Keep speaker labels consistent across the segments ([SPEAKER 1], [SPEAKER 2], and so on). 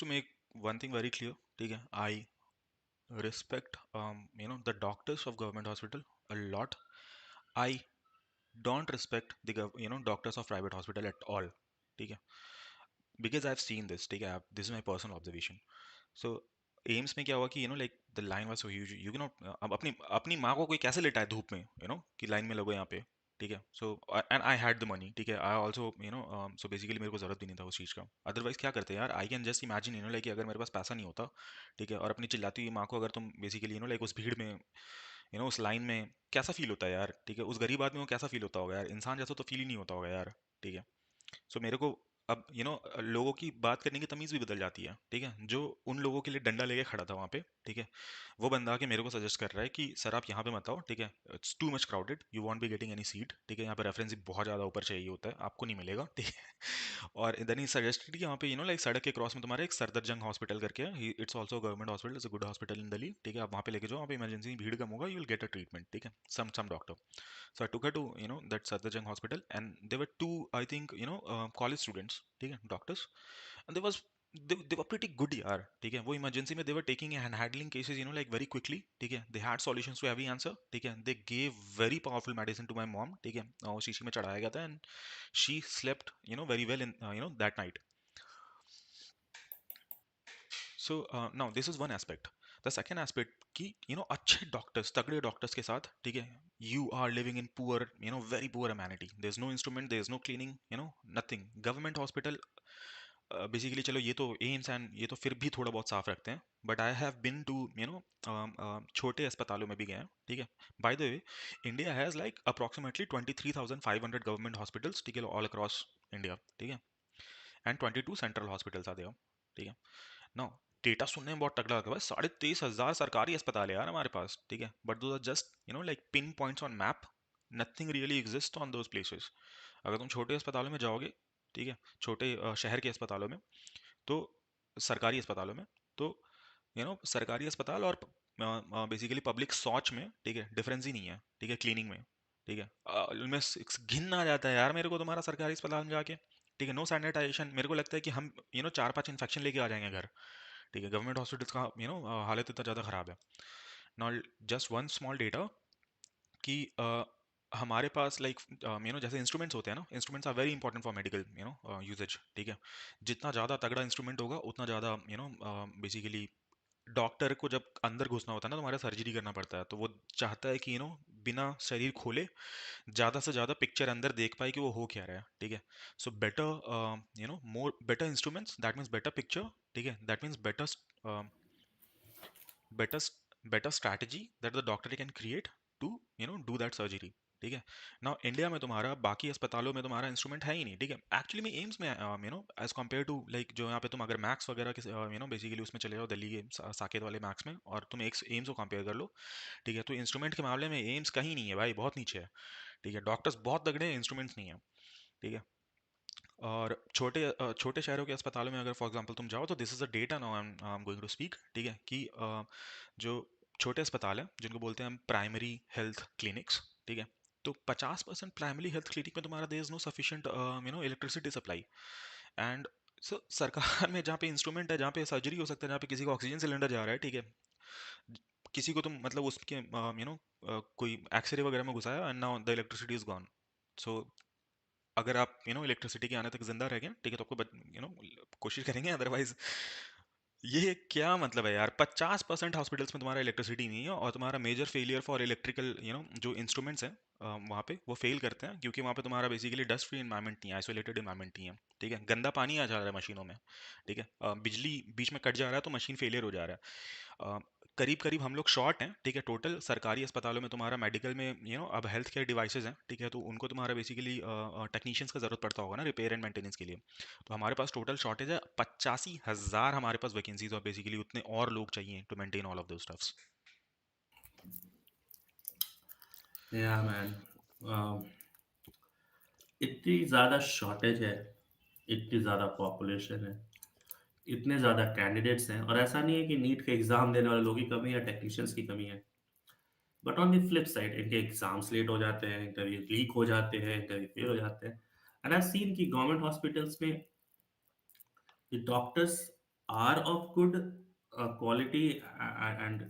[SPEAKER 1] to make one thing very clear, ठीक है, I respect the doctors of government hospital a lot. I don't respect the doctors of private hospital at all, ठीक है, because I've seen this, ठीक है, this is my personal observation. So AIIMS में क्या हुआ कि like the line was so huge, you can not, अब अपनी अपनी माँ को कोई कैसे लेटा है धूप में, कि लाइन में लगो यहाँ पे, ठीक है। So and I had the money, ठीक है, आई आल्सो सो बेसिकली मेरे को जरूरत भी नहीं था उस चीज़ का। अदरवाइज क्या करते हैं यार, I can just imagine like अगर मेरे पास पैसा नहीं होता, ठीक है, और अपनी चिल्लाती हुई माँ को अगर तुम बेसिकली लाइक उस भीड़ में, उस लाइन में कैसा फील होता है यार, ठीक है, उस गरीब आदमी को कैसा फील होता होगा यार, इंसान जैसा तो फील ही नहीं होता होगा यार, ठीक है। सो मेरे को अब लोगों की बात करने की तमीज़ भी बदल जाती है, ठीक है। जो उन लोगों के लिए डंडा लेके खड़ा था वहाँ पे, ठीक है, वो बंदा आके मेरे को सजेस्ट कर रहा है कि सर आप यहाँ पे मत आओ, ठीक है, it's too much crowded, you want be getting any seat, ठीक है, यहाँ पे रेफरेंस बहुत ज़्यादा ऊपर चाहिए होता है, आपको नहीं मिलेगा, ठीक है। और देन ही सजेस्टेड कि यहाँ पे लाइक सड़क के क्रॉस में तुम्हारा एक सफदरजंग हॉस्पिटल करके है, it's also government hospital, it's a good hospital in Delhi, ठीक है, आप वहाँ पे लेके जाओ, वहाँ पे इमरजेंसी भीड़ कम होगा, you will get a treatment, ठीक है, सम doctor. So I took her to that Safdarjung hospital, and there were two, I think, college students, ठीक है, doctors, and they were pretty good यार, ठीक है, वो इमरजेंसी में they were taking and handling cases like very quickly, ठीक है, they had solutions to every answer, ठीक है, they gave very powerful medicine to my mom, ठीक है, और शीशी में चढ़ाया गया था, and she slept very well in that night. So now this is one aspect. The second aspect कि अच्छे डॉक्टर्स, तगड़े डॉक्टर्स के साथ, ठीक है, you are living in poor, very poor amenity, there is no instrument, there is no cleaning, nothing. Government hospital basically, चलो ये तो एम्स एंड ये तो फिर भी थोड़ा बहुत साफ रखते हैं, but I have been to छोटे अस्पतालों में भी गए हैं, ठीक है। By the way, India has like approximately 23,500 government hospitals, ठीक है, ऑल अक्रॉस इंडिया, ठीक है, एंड 22 सेंट्रल हॉस्पिटल्स आते हैं, ठीक है। नो, डेटा सुनने में बहुत तगड़ा लगता है भाई, 23,500 सरकारी अस्पताल है यार हमारे पास, ठीक है, but though are just like pin points on map, nothing really exist on those places. अगर तुम छोटे अस्पतालों में जाओगे, ठीक है, छोटे शहर के अस्पतालों में, तो सरकारी अस्पतालों में, तो सरकारी अस्पताल और बेसिकली पब्लिक शौच में, ठीक है, डिफरेंस ही नहीं है, ठीक है, क्लीनिंग में, ठीक है। मैं घिन आ जाता है यार मेरे को तुम्हारा सरकारी अस्पताल में जाके, ठीक है, नो सैनिटाइजेशन, मेरे को लगता है कि हम 4-5 इन्फेक्शन लेके आ जाएंगे घर, ठीक है। गवर्नमेंट हॉस्पिटल्स का हालत इतना ज़्यादा ख़राब है। Not just one small data कि हमारे पास लाइक जैसे इंस्ट्रूमेंट्स होते हैं ना, instruments are very important for medical uses, ठीक है। जितना ज़्यादा तगड़ा इंस्ट्रूमेंट होगा उतना ज़्यादा बेसिकली डॉक्टर को जब अंदर घुसना होता है ना, तुम्हारा सर्जरी करना पड़ता है, तो वो चाहता है कि बिना शरीर खोले ज़्यादा से ज़्यादा पिक्चर अंदर देख पाए कि वो हो क्या रहा है, ठीक है। So better more better instruments, that means better picture, ठीक है, that means better better strategy that the doctor can create to do that surgery, ठीक है। नाउ इंडिया में तुम्हारा बाकी अस्पतालों में तुम्हारा इंस्ट्रूमेंट है ही नहीं, ठीक है। एक्चुअली में एम्स में एज कम्पेयर टू लाइक जो यहाँ पे तुम अगर मैक्स वगैरह के बेसिकली उसमें चले जाओ, दिल्ली के साकेत वाले मैक्स में, और तुम एक एम्स को कंपेयर कर लो, ठीक है, तो इंस्ट्रूमेंट के मामले में एम्स कहीं नहीं है भाई, बहुत नीचे है, ठीक है। डॉक्टर्स बहुत तगड़े हैं, इंस्ट्रूमेंट्स नहीं है, ठीक है। और छोटे शहरों के अस्पतालों में अगर फॉर एग्जांपल तुम जाओ, तो this is a data now I am going to speak, ठीक है, कि जो छोटे अस्पताल हैं जिनको बोलते हैं हम प्राइमरी हेल्थ क्लिनिक्स, ठीक है, तो 50% प्राइमरी हेल्थ क्लिनिक में तुम्हारा there is no sufficient electricity supply, and सरकार में जहाँ पे इंस्ट्रूमेंट है, जहाँ पे सर्जरी हो सकता है, जहाँ पे किसी का ऑक्सीजन सिलेंडर जा रहा है, ठीक है, किसी को तुम मतलब उसके कोई एक्सरे वगैरह में घुसाया and now the electricity is gone. So अगर आप इलेक्ट्रिसिटी के आने तक जिंदा रह गए, ठीक है, तो आपको कोशिश करेंगे, अदरवाइज ये क्या मतलब है यार, 50% हॉस्पिटल्स में तुम्हारा इलेक्ट्रिसिटी नहीं है, और तुम्हारा मेजर फेलियर फॉर इलेक्ट्रिकल जो इंस्ट्रूमेंट्स हैं वहाँ पे वो फेल करते हैं, क्योंकि वहाँ पे तुम्हारा बेसिकली डस्ट फ्री इन्वायरमेंट नहीं है, आइसोलेटेड इन्वायरमेंट नहीं है, ठीक है। गंदा पानी आ जा रहा है मशीनों में, ठीक है, बिजली बीच में कट जा रहा है तो मशीन फेलियर हो जा रहा है। करीब करीब हम लोग शॉर्ट हैं, ठीक है, टोटल सरकारी अस्पतालों में तुम्हारा मेडिकल में अब हेल्थ केयर डिवाइसेज हैं, ठीक है, तो उनको तुम्हारा बेसिकली टेक्नीशियंस का ज़रूरत पड़ता होगा ना रिपेयर एंड मेंटेनेंस के लिए। तो हमारे पास टोटल शॉर्टेज है 85,000 हमारे पास वैकेंसीज, और बेसिकली उतने और लोग चाहिए टू मेंटेन ऑल ऑफ दो स्टफ्स।
[SPEAKER 2] या मैन, इतनी ज़्यादा शॉर्टेज है, इतनी ज़्यादा पॉपुलेशन है, इतने ज़्यादा कैंडिडेट्स हैं, और ऐसा नहीं है कि नीट के एग्ज़ाम देने वाले लोगों की कमी है, टेक्नीशियंस की कमी है। But on the flip side इनके एग्ज़ाम्स लेट हो जाते हैं, इंटरव्यू लीक हो जाते हैं, इंटरव्यू फेल हो जाते हैं। एंड आई हैव सीन कि गवर्नमेंट हॉस्पिटल्स में the doctors are of good quality and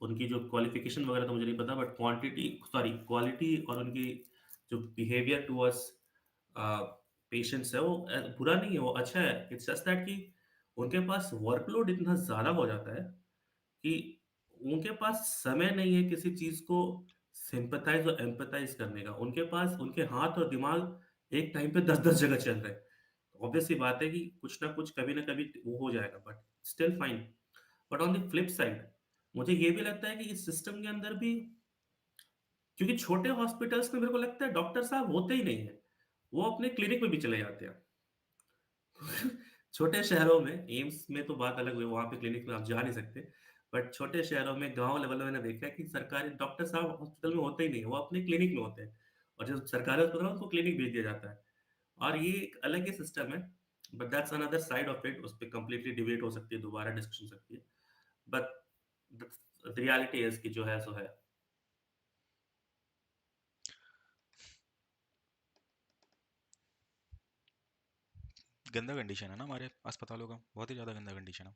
[SPEAKER 2] उनकी जो क्वालिफिकेशन वगैरह तो मुझे नहीं पता, बट क्वांटिटी सॉरी क्वालिटी और उनकी जो बिहेवियर टुवर्ड्स पेशेंट्स है वो बुरा नहीं है, वो अच्छा है। इट्स जस्ट दैट कि उनके पास वर्कलोड इतना ज़्यादा हो जाता है कि उनके पास समय नहीं है किसी चीज़ को सिम्पैथाइज़ और एम्पैथाइज़ करने का। उनके पास उनके हाथ और दिमाग एक टाइम पे 10-10 जगह चल रहे हैं। ऑब्वियस सी बात है कि कुछ ना कुछ कभी ना कभी वो हो जाएगा, but still fine. But on the flip side मुझे ये भी लगता है कि इस सिस्टम के अंदर भी, क्योंकि छोटे हॉस्पिटल्स में मेरे को लगता है डॉक्टर साहब होते ही नहीं है। वो अपने क्लिनिक में भी चले जाते हैं। छोटे शहरों में, एम्स में तो बात अलग हुई, वहाँ पे क्लिनिक में आप जा नहीं सकते। बट छोटे शहरों में, गाँव लेवल में मैंने देखा है कि सरकारी डॉक्टर साहब हॉस्पिटल में होते ही नहीं है, वो अपने क्लिनिक में होते हैं। और जो सरकारी अस्पताल है, उनको क्लिनिक भेज दिया जाता है। और ये एक अलग ही सिस्टम है, but that's another side of it, उस पे कंप्लीटली डिबेट हो सकती है, दोबारा डिस्कशन हो सकती है। बट द रियलिटी इज़ कि जो है सो है।
[SPEAKER 1] गंदा कंडीशन है ना हमारे अस्पतालों का, बहुत ही ज़्यादा गंदा कंडीशन है।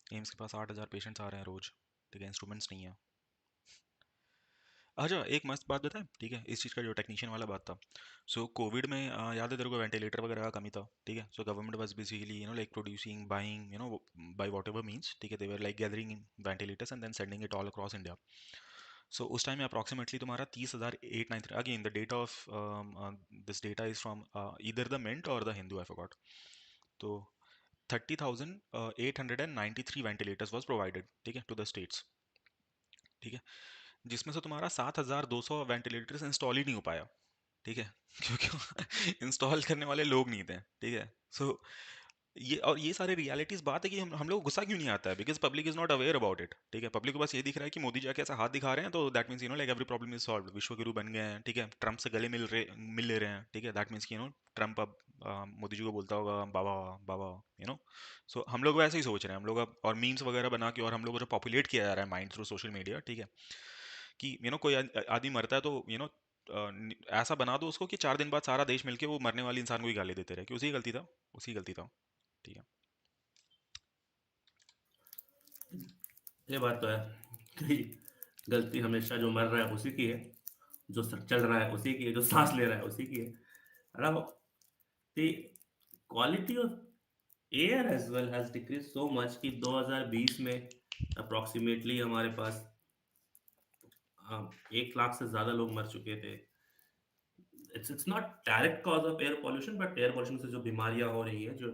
[SPEAKER 1] एम्स के पास 8,000 पेशेंट्स आ रहे हैं रोज, ठीक है, इंस्ट्रूमेंट्स नहीं है। अच्छा, एक मस्त बात बताएं, ठीक है, इस चीज़ का जो टेक्नीशियन वाला बात था। सो कोविड में याद है तेरे को वेंटिलेटर वगैरह का कमी था, ठीक है। So government was basically like producing, buying, by whatever means, ठीक है, they were like gathering ventilators and then sending it all across India. So उस टाइम में अप्रॉक्सीमेटली तुम्हारा 30,893, again the data of this data is from either the Mint और the Hindu, I forgot. तो 30,893 ventilators was provided, ठीक है, to the states, ठीक है, जिसमें से तुम्हारा 7,200 वेंटिलेटर्स इंस्टॉल ही नहीं हो पाया, ठीक है। क्योंकि इंस्टॉल करने वाले लोग नहीं थे, ठीक है। सो ये और ये सारे रियलिटीज बात है कि हम लोग को गुस्सा क्यों नहीं आता है, because public is not aware about it, ठीक है। पब्लिक को बस ये दिख रहा है कि मोदी जी आके ऐसा हाथ दिखा रहे हैं, तो that means like every problem is solve, विश्व गुरु बन गए हैं, ठीक है, ट्रम्प से गले मिल ले रहे हैं, ठीक है, दैट मीन्स कि ट्रम्प अब मोदी जी को बोलता होगा बाबा, बाबा, यू नो। सो हम लोग वैसे ही सोच रहे हैं, हम लोग अब और मीम्स वगैरह बना के, और हम लोग को जो पॉपुलेट किया जा रहा है माइंड थ्रू सोशल मीडिया, ठीक है, कि कोई आदमी मरता है तो ऐसा बना दो उसको कि 4 दिन बाद सारा देश मिलके वो मरने वाले इंसान को ही गाली देते रहे कि उसी की गलती था, उसी की गलती था, ठीक है।
[SPEAKER 2] ये बात तो है कि गलती हमेशा जो मर रहा है उसी की है, जो चल रहा है उसी की है, जो सांस ले रहा है उसी की है। Now, the quality of air as well has decreased so much कि 2020 में अप्रोक्सीमेटली हमारे पास 1 लाख से ज़्यादा लोग मर चुके थे। It's not direct cause of air pollution, but air pollution से जो बीमारियां हो रही हैं जो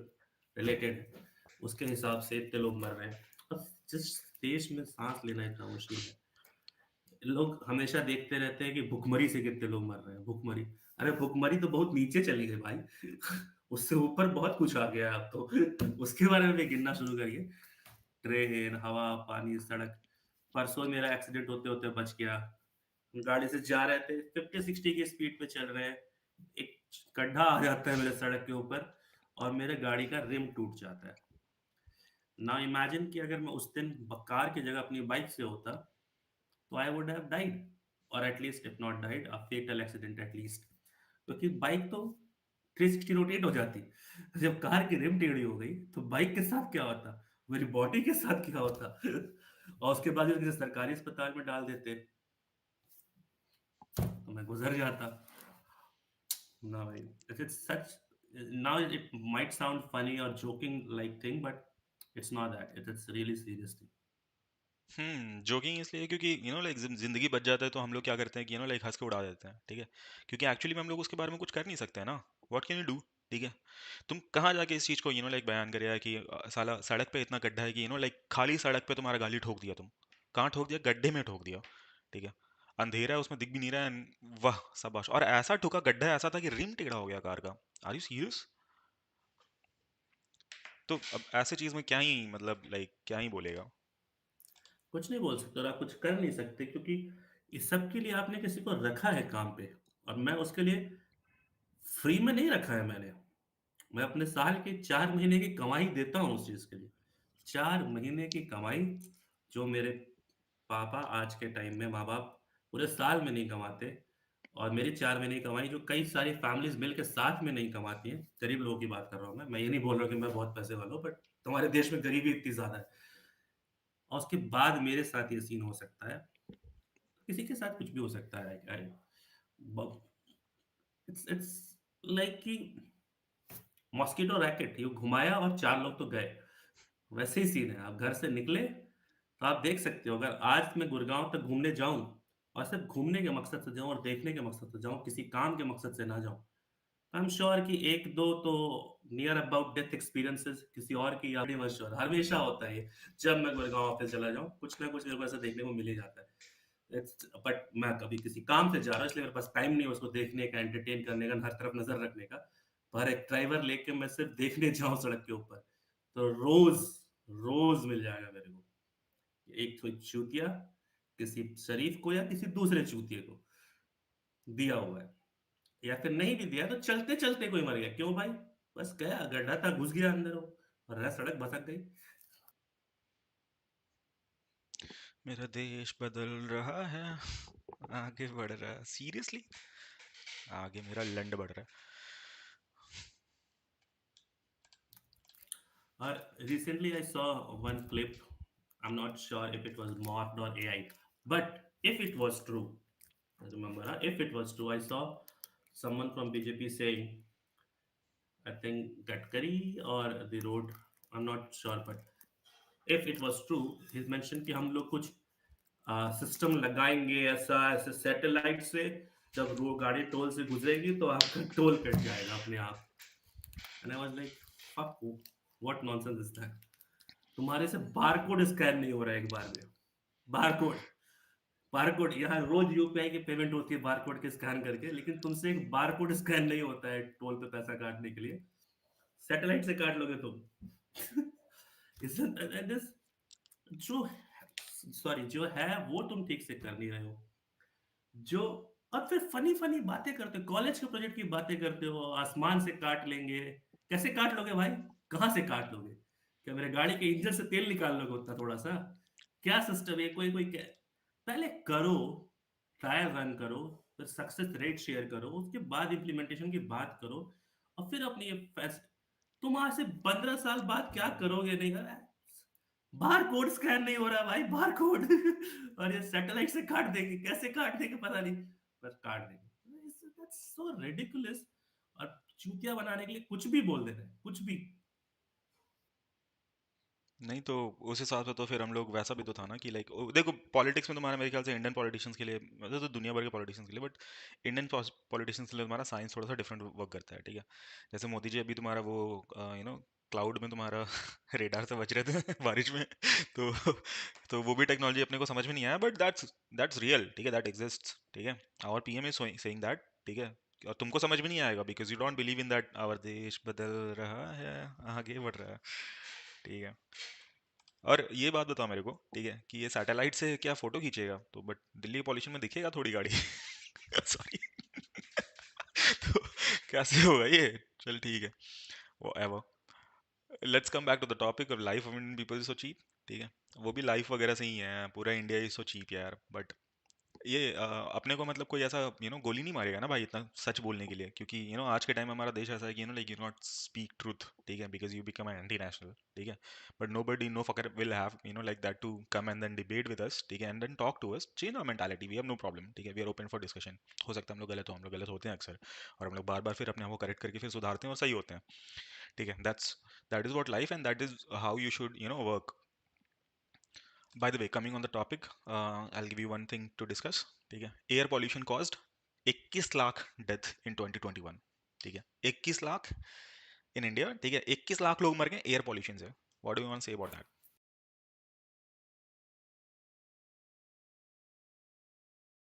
[SPEAKER 2] रिलेटेड है, उसके हिसाब से इतने लोग मर रहे हैं। अब जिस देश में सांस लेना इतना मुश्किल है, लोग हमेशा देखते रहते हैं कि भुखमरी से कितने लोग मर रहे हैं, भुखमरी। अरे भुखमरी तो बहुत नीचे चली गई भाई। उससे ऊपर बहुत कुछ आ गया है अब तो। उसके बारे में भी गिनना शुरू करिए। ट्रेन, हवा, पानी, सड़क। परसों मेरा एक्सीडेंट होते होते बच गया। गाड़ी से जा रहे थे, 50-60 की स्पीड पे चल रहे हैं, एक गड्ढा आ जाता है मेरे सड़क के ऊपर और मेरे गाड़ी का रिम टूट जाता है। नाउ इमेजिन कि अगर मैं उस दिन कार की जगह अपनी बाइक से होता, तो आई वुड हैव डाइड, और at least if not died, a fatal accident at least. क्योंकि बाइक तो 360 रोटेट हो जाती। जब कार की रिम टेढ़ी हो गई तो बाइक के साथ क्या होता, मेरी बॉडी के साथ क्या होता। और उसके बाद भी किसी सरकारी अस्पताल में डाल देते तो मैं गुजर जाता। ना भाई, it's such. Now it might sound funny और joking like thing, but it's not that, it's really serious thing.
[SPEAKER 1] Joking इसलिए क्योंकि लाइक जिंदगी बच जाता है तो हम लोग क्या करते हैं कि लाइक हंस के उड़ा देते हैं, ठीक है। क्योंकि एक्चुअली में हम लोग उसके बारे में कुछ कर नहीं सकते हैं ना, व्हाट कैन यू डू, ठीक है। तुम कहाँ जाके इस चीज़ को लाइक बयान करेगा कि साला सड़क पे इतना गड्ढा है कि लाइक खाली सड़क पे तुम्हारा गाली ठोक दिया, तुम कहाँ ठोक दिया, गड्ढे में ठोक दिया, ठीक है। अंधेरा है उसमें दिख भी नहीं रहा है, वाह शाबाश, और ऐसा ठोका, गड्ढा ऐसा था कि रिम टेढ़ा हो गया कार का, आर यू सीरियस। तो अब ऐसे चीज़ में क्या ही मतलब लाइक क्या ही बोलेगा।
[SPEAKER 2] कुछ नहीं बोल सकते और आप कुछ कर नहीं सकते, क्योंकि इस सब के लिए आपने किसी को रखा है काम पे, और मैं उसके लिए फ्री में नहीं रखा है मैंने। मैं अपने साल के 4 महीने की कमाई देता हूँ उस चीज़ के लिए। 4 महीने की कमाई जो मेरे पापा आज के टाइम में, माँ-बाप पूरे साल में नहीं कमाते, और मेरी 4 महीने की कमाई जो कई सारी फैमिलीज़ मिलके साथ में नहीं कमाती हैं, गरीब लोगों की बात कर रहा हूँ मैं। मैं ये नहीं बोल रहा हूँ कि मैं बहुत पैसे वाला हूँ, बट तुम्हारे देश में गरीबी इतनी ज़्यादा है और उसके बाद मेरे साथ ये सीन हो सकता है। किसी के साथ कुछ भी हो सकता है। आई ब इट्स लाइक कि मॉस्किटो रैकेट, ये घुमाया और 4 लोग तो गए। वैसे ही सीन है, आप घर से निकले, तो आप देख सकते हो अगर आज मैं गुड़गाँव तक घूमने जाऊँ और सिर्फ़ घूमने के मकसद से जाऊँ और देखने के मकसद से जाऊँ, किसी काम के मकसद से ना जाऊँ, आई एम श्योर कि 1-2 तो नियर अबाउट डेथ एक्सपीरियंसेस किसी और की यादें मत श्योर हमेशा होता है ये। जब मैं गुड़गाँव ऑफ़िस चला जाऊँ, कुछ ना कुछ मेरे को ऐसा देखने को मिल ही जाता है। इट्स बट मैं कभी किसी काम से जा रहा हूँ इसलिए मेरे पास टाइम नहीं है उसको देखने का, एंटरटेन करने का, हर तरफ नज़र रखने का। पर एक ड्राइवर लेके मैं सिर्फ़ देखने जाऊँ सड़क के ऊपर, तो रोज़ मिल जाएगा मेरे को। एक तो चूतिया किसी शरीफ को या किसी दूसरे चूतिए को दिया हुआ है। या फिर नहीं भी दिया तो चलते-चलते कोई मर गया। क्यों भाई? बस गया, गड्ढा था, घुस गया अंदर वो और सड़क भसक गई।
[SPEAKER 1] मेरा देश बदल रहा है, आगे बढ़ रहा है, सीरियसली आगे मेरा लंड बढ़ रहा
[SPEAKER 2] Recently I saw one clip. I'm not sure if it was morphed or AI, but if it was true, I remember, if it was true, I saw someone from BJP saying, I think Gadkari or the road, I'm not sure, but if it was true, he mentioned कि हम लोग कुछ system लगाएंगे ऐसा ऐसे satellite से जब वो गाड़ी टोल से गुजरेगी तो आपका टोल कट जाएगा अपने आप and I was like fuck what nonsense is that तुम्हारे से बारकोड स्कैन नहीं हो रहा है एक बार में बारकोड बारकोड यहाँ रोज यूपीआई की पेमेंट होती है बारकोड के स्कैन करके लेकिन तुमसे एक बारकोड स्कैन नहीं होता है टोल पे पैसा काटने के लिए सैटेलाइट से काट लोगे तुम इसलिए दिस जो सॉरी जो है वो तुम ठीक से कर नहीं रहे हो जो और फिर फनी फनी बातें करते हो कॉलेज के प्रोजेक्ट की बातें करते हो आसमान से काट लेंगे कैसे काट लोगे भाई कहाँ से काट लोगे क्या मेरे गाड़ी के इंजन से तेल निकाल लोगे उतना थोड़ा सा क्या सिस्टम है कोई कोई क्या पहले करो ट्रायल रन करो फिर सक्सेस रेट शेयर करो उसके बाद इम्प्लीमेंटेशन की बात करो और फिर अपनी ये तुम आज से 15 साल बाद क्या करोगे नहीं बार कोड स्कैन नहीं हो रहा भाई बार कोड और ये सैटेलाइट से काट देंगे कैसे काट देंगे पता नहीं पर काट देंगे दैट्स सो रिडिकुलस और चूतिया बनाने के लिए कुछ भी बोल देते हैं कुछ भी
[SPEAKER 1] नहीं तो उस हिसाब से तो फिर हम लोग वैसा भी तो था ना कि लाइक देखो पॉलिटिक्स में तुम्हारा मेरे ख्याल से इंडियन पॉलिटिशियंस के लिए मतलब तो दुनिया भर के पॉलिटिशियंस के लिए बट इंडियन पॉलिटिशियंस के लिए तुम्हारा साइंस थोड़ा सा डिफरेंट वर्क करता है ठीक है जैसे मोदी जी अभी तुम्हारा वो क्लाउड में तुम्हारा रेडार से बच रहे थे बारिश में तो तो वो भी टेक्नोलॉजी अपने को समझ में नहीं आया बट दैट्स रियल ठीक है दैट एग्जिस्ट्स ठीक है our PM is saying that ठीक है और तुमको समझ में नहीं आएगा because you don't believe in that our देश बदल रहा है आगे बढ़ रहा है ठीक है और ये बात बताओ मेरे को ठीक है कि ये सैटेलाइट से क्या फोटो खींचेगा तो बट दिल्ली के पॉल्यूशन में दिखेगा थोड़ी गाड़ी सॉरी तो कैसे होगा ये चल ठीक है वो ever let's come back to the topic of life of Indian people is so cheap ठीक है वो भी लाइफ वगैरह से ही है पूरा इंडिया इज सो चीप यार बट ये अपने को मतलब कोई ऐसा गोली नहीं मारेगा ना भाई इतना सच बोलने के लिए क्योंकि आज के टाइम में हमारा देश ऐसा है कि like you not speak truth ठीक है because you become an anti national ठीक है but nobody no fucker will have like that to come and then debate with us ठीक है and then talk to us change our mentality we have no problem ठीक है we are open for discussion हो सकता है हम लोग गलत हो हम लोग गलत होते हैं अक्सर और हम लोग बार बार फिर अपने आप को करेक्ट करके फिर सुधारते हैं और सही होते हैं ठीक है that is what life and that is how you should work By the way, coming on the topic, I'll give you one thing to discuss. ठीक है air pollution caused 21 lakh death in 2021 ठीक है 21 लाख इन इंडिया ठीक है 21 लाख लोग मर गए air pollution से what do you want say about that